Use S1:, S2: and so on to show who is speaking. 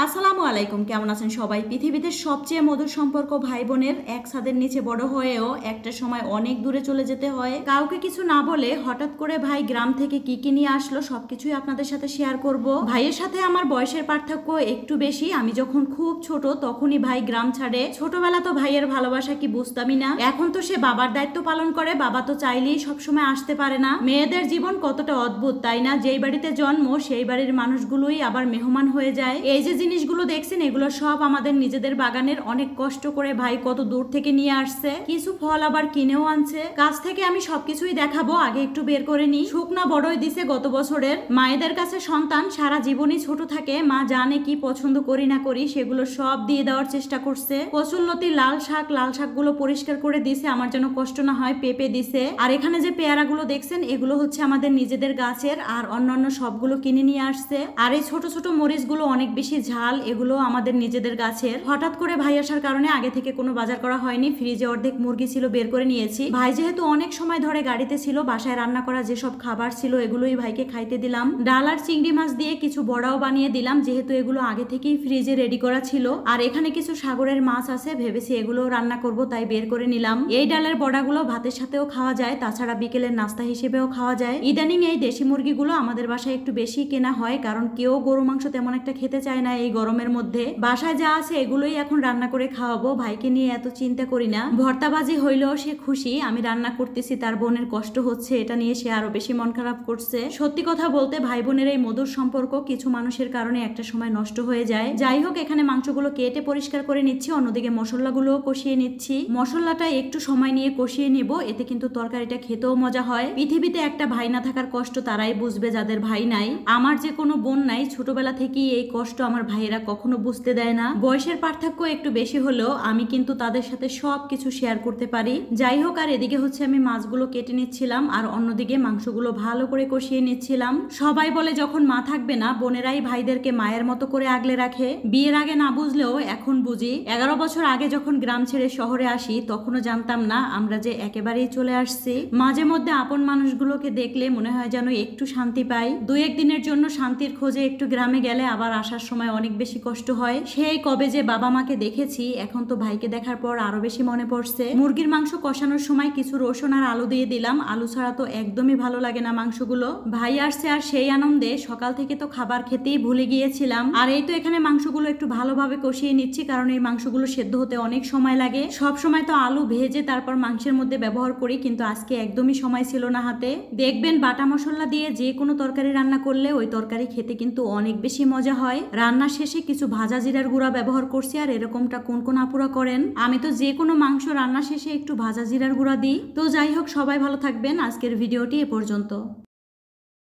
S1: আসসালামু আলাইকুম, কেমন আছেন সবাই? পৃথিবীতে সবচেয়ে মধুর সম্পর্ক ভাই বোনের এক ছাদের নিচে বড় হয়েও একটা সময় অনেক দূরে চলে যেতে হয়। কাউকে কিছু না বলে হঠাৎ করে ভাই গ্রাম থেকে কি কি নিয়ে আসলো সবকিছুই আপনাদের সাথে শেয়ার করব। ভাইয়ের সাথে আমার বয়সের পার্থক্য একটু বেশি। আমি যখন খুব ছোট তখনই ভাই গ্রাম ছাড়ে। ছোটবেলা তো ভাইয়ের ভালোবাসা কি বুঝতামই না। এখন তো সে বাবার দায়িত্ব পালন করে। বাবা তো চাইলেই সবসময় আসতে পারে না। মেয়েদের জীবন কতটা অদ্ভুত, তাই না? যেই বাড়িতে জন্ম সেই বাড়ির মানুষগুলোই আবার মেহমান হয়ে যায়। এই যে জিনিসগুলো দেখছেন এগুলো সব আমাদের নিজেদের বাগানের। অনেক কষ্ট করে ভাই কত দূর থেকে নিয়ে আসছে। কিছু ফল আবার কিনেও আনছে। কাছ থেকে আমি সবকিছুই দেখাবো, আগে একটু বের করে নি। শুকনা বড়ই দিছে গত বছরের। মায়েদের কাছে সন্তান সারা জীবনই ছোট থাকে। মা জানে কি পছন্দ করি না করি, সেগুলো সব দিয়ে দেওয়ার চেষ্টা করছে। কচুল্লতি লাল শাকগুলো পরিষ্কার করে দিছে আমার যেন কষ্ট না হয়। পেঁপে দিছে। আর এখানে যে পেয়ারাগুলো দেখছেন এগুলো হচ্ছে আমাদের নিজেদের গাছের, আর অন্যান্য সবগুলো কিনে নিয়ে আসছে। আর এই ছোট ছোট মরিচগুলো অনেক বেশি ঝাল, এগুলো আমাদের নিজেদের গাছের। হঠাৎ করে ভাই আসার কারণে আগে থেকে কোনো বাজার করা হয়নি। ফ্রিজে অর্ধেক মুরগি ছিল, বের করে নিয়েছি। ভাই যেহেতু অনেক সময় ধরে গাড়িতে ছিল, বাসায় রান্না করা যেসব খাবার ছিল এগুলোই ভাইকে খাইতে দিলাম। ডাল আর চিংড়ি মাছ দিয়ে কিছু বড়াও বানিয়ে দিলাম, যেহেতু এগুলো আগে থেকেই ফ্রিজে রেডি করা ছিল। আর এখানে কিছু সাগরের মাছ আছে, ভেবেছি এগুলো রান্না করব, তাই বের করে নিলাম। এই ডালের বড়াগুলো ভাতের সাথেও খাওয়া যায়, তাছাড়া বিকেলের নাস্তা হিসেবেও খাওয়া যায়। ইদানিং এই দেশি মুরগিগুলো আমাদের বাসায় একটু বেশি কেনা হয়, কারণ কেউ গরু মাংস তেমন একটা খেতে চায় না এই গরমের মধ্যে। বাসায় যা আছে এগুলোই এখন রান্না করে খাওয়াবো। ভাইকে নিয়ে এত চিন্তা করি না। ভর্তাবাজি হইলেও সে খুশি। আমি রান্না করতেছি, তার বোনের কষ্ট হচ্ছে, এটা নিয়ে সে আরো বেশি মন খারাপ করছে। সত্যি কথা বলতে ভাই বোনের এই মধুর সম্পর্ক কিছু মানুষের কারণে একটা সময় নষ্ট হয়ে যায়। যাই হোক, এখানে মাংসগুলো কেটে পরিষ্কার করে নিচ্ছি, অন্যদিকে মশলাগুলো কষিয়ে নিচ্ছি। মশলাটা একটু সময় নিয়ে কষিয়ে নিব, এতে কিন্তু তরকারিটা খেতেও মজা হয়। পৃথিবীতে একটা ভাই না থাকার কষ্ট তারাই বুঝবে যাদের ভাই নাই। আমার যে কোনো বোন নাই, ছোটবেলা থেকেই এই কষ্ট আমার ভাইয়েরা কখনো বুঝতে দেয় না। বয়সের পার্থক্য একটু বেশি হলেও আমি কিন্তু তাদের সাথে সব কিছু শেয়ার করতে পারি। যাই হোক, আর এদিকে হচ্ছে আমি মাছগুলো কেটে নিচ্ছিলাম, আর অন্যদিকে মাংসগুলো ভালো করে কষিয়ে নিচ্ছিলাম। সবাই বলে যখন মা থাকবে না, বোনেরাই ভাইদেরকে মায়ের মতো করে আগলে রাখে। বিয়ের আগে না বুঝলেও এখন বুঝি। 11 বছর আগে যখন গ্রাম ছেড়ে শহরে আসি তখনও জানতাম না আমরা যে একেবারেই চলে আসছি। মাঝে মধ্যে আপন মানুষগুলোকে দেখলে মনে হয় যেন একটু শান্তি পাই। 2-1 দিনের জন্য শান্তির খোঁজে একটু গ্রামে গেলে আবার আসার সময় অনেক বেশি কষ্ট হয়। সেই কবে যে বাবা মাকে দেখেছি, এখন তো ভাইকে দেখার পর আরো বেশি মনে পড়ছে। মুরগির মাংস কষানোর সময় কিছু রসুন আর আলু দিয়ে দিলাম। আলু ছাড়া তো একদমই ভালো লাগে না মাংসগুলো। ভাই আসছে আর সেই আনন্দে সকাল থেকে তো খাবার খেতেই ভুলে গিয়েছিলাম। আর এই তো এখানে মাংসগুলো একটু ভালোভাবে কষিয়ে নিচ্ছি, কারণ এই মাংসগুলো সেদ্ধ হতে অনেক সময় লাগে। সব সময় তো আলু ভেজে তারপর মাংসের মধ্যে ব্যবহার করি, কিন্তু আজকে একদমই সময় ছিল না হাতে। দেখবেন বাটা মশলা দিয়ে যে কোনো তরকারি রান্না করলে ওই তরকারি খেতে কিন্তু অনেক বেশি মজা হয়। রান্নার শেষে কিছু ভাজা জিরার গুঁড়া ব্যবহার করছি, আর এরকমটা কোন কোন আপুরা করেন? আমি তো যে কোনো মাংস রান্না শেষে একটু ভাজা জিরার গুঁড়া দিই। তো যাই হোক, সবাই ভালো থাকবেন। আজকের ভিডিওটি এ পর্যন্ত।